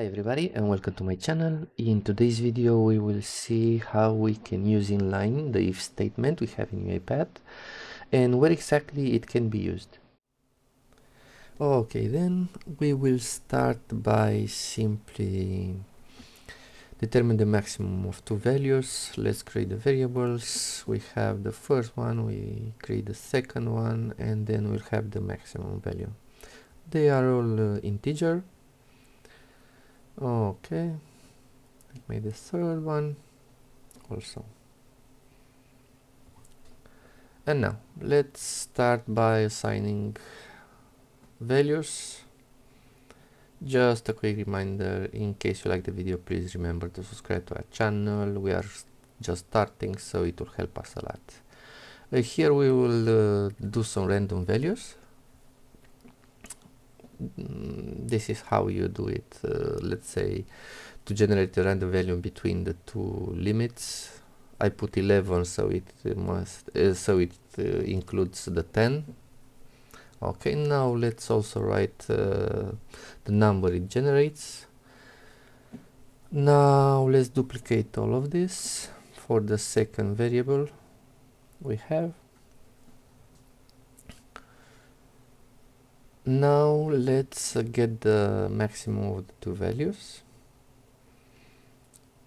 Hi everybody and welcome to my channel. In today's video we will see how we can use inline the if statement we have in UiPath and where exactly it can be used. Okay, then we will start by simply determine the maximum of two values. Let's create the variables. We have the first one, we create the second one, and then we'll have the maximum value. They are all integer. Okay, make the third one also. And now let's start by assigning values. Just a quick reminder, in case you like the video, please remember to subscribe to our channel. We are just starting, so it will help us a lot. Here we will do some random values. This is how you do it. Let's say to generate a random value between the two limits. I put 11, so it includes the 10. Okay, now let's also write the number it generates. Now let's duplicate all of this for the second variable we have. Now let's get the maximum of the two values.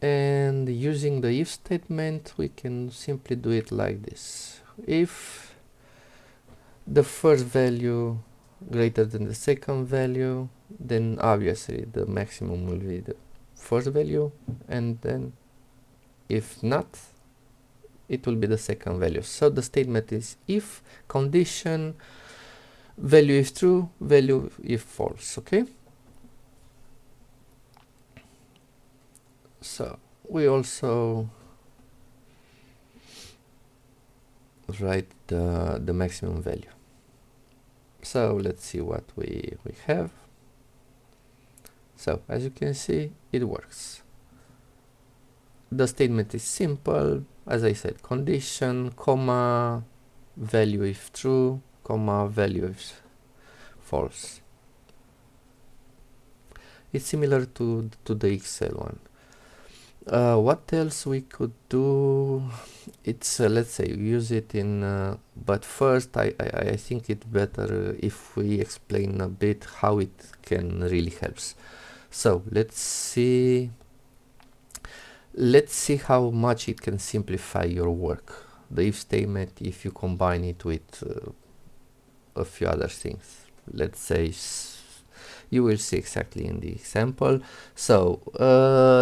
And using the if statement, we can simply do it like this. If the first value greater than the second value, then obviously the maximum will be the first value, and then if not, it will be the second value. So the statement is if condition value if true, value if false. Okay, so we also write the maximum value. So let's see what we have. So as you can see, it works. The statement is simple, as I said, condition, comma, value if true, comma, value if false. It's similar to the Excel one. What else we could do? It's let's say use it in but first I think it's better if we explain a bit how it can really helps. So let's see how much it can simplify your work, the if statement, if you combine it with a few other things. Let's say you will see exactly in the example. So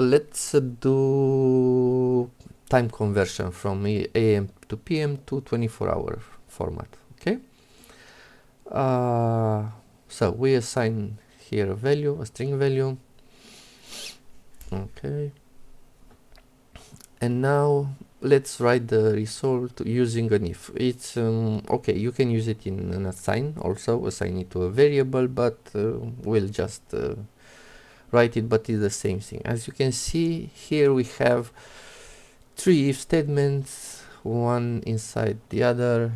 let's do time conversion from AM to PM to 24-hour format. Okay, so we assign here a value, a string value. Okay, and now let's write the result using an if. It's okay, you can use it in an assign, also assign it to a variable, but we'll just write it, but it's the same thing. As you can see here, we have three if statements, one inside the other,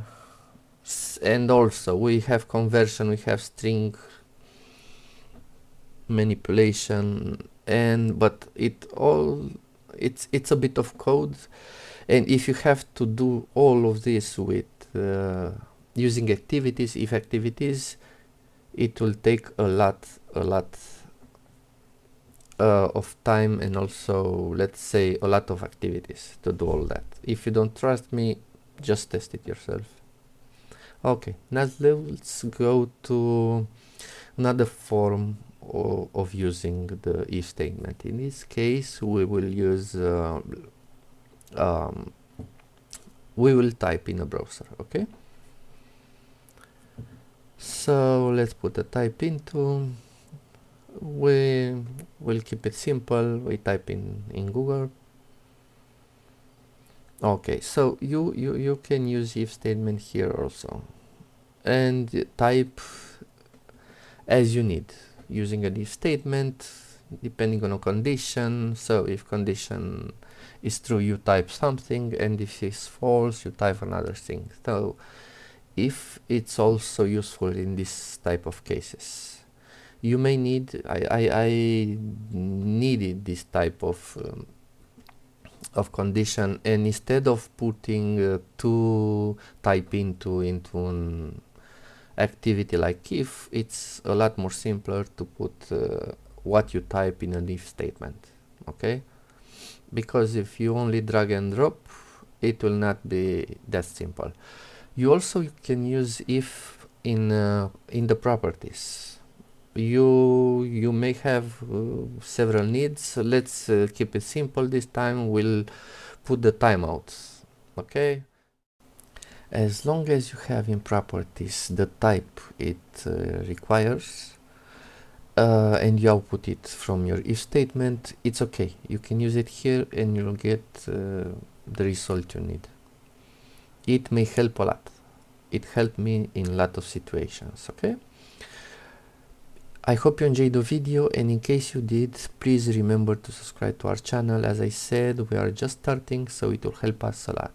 and also we have conversion, we have string manipulation, and but it's a bit of code. And if you have to do all of this with using activities, if activities, it will take a lot of time, and also let's say a lot of activities to do all that. If you don't trust me, just test it yourself. Okay, now let's go to another form of using the if statement. In this case, we will use we will type in a browser. Okay, so let's put a type into. We will keep it simple. We type in Google. Okay, so you can use if statement here also, and type as you need using an if statement depending on a condition. So if condition is true, you type something, and if it's false, you type another thing. So if it's also useful in this type of cases, you may need, I needed this type of condition, and instead of putting two type into an activity like if, it's a lot more simpler to put what you type in an if statement. Okay, because if you only drag and drop, it will not be that simple. You also can use if in the properties. You may have several needs. Let's keep it simple this time. We'll put the timeouts. Okay, as long as you have in properties the type it requires, and you output it from your if statement, it's okay. You can use it here and you'll get the result you need. It may help a lot. It helped me in a lot of situations. Okay, I hope you enjoyed the video, and in case you did, please remember to subscribe to our channel. As I said, we are just starting, so it will help us a lot.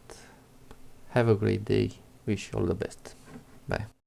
Have a great day. Wish you all the best. Bye.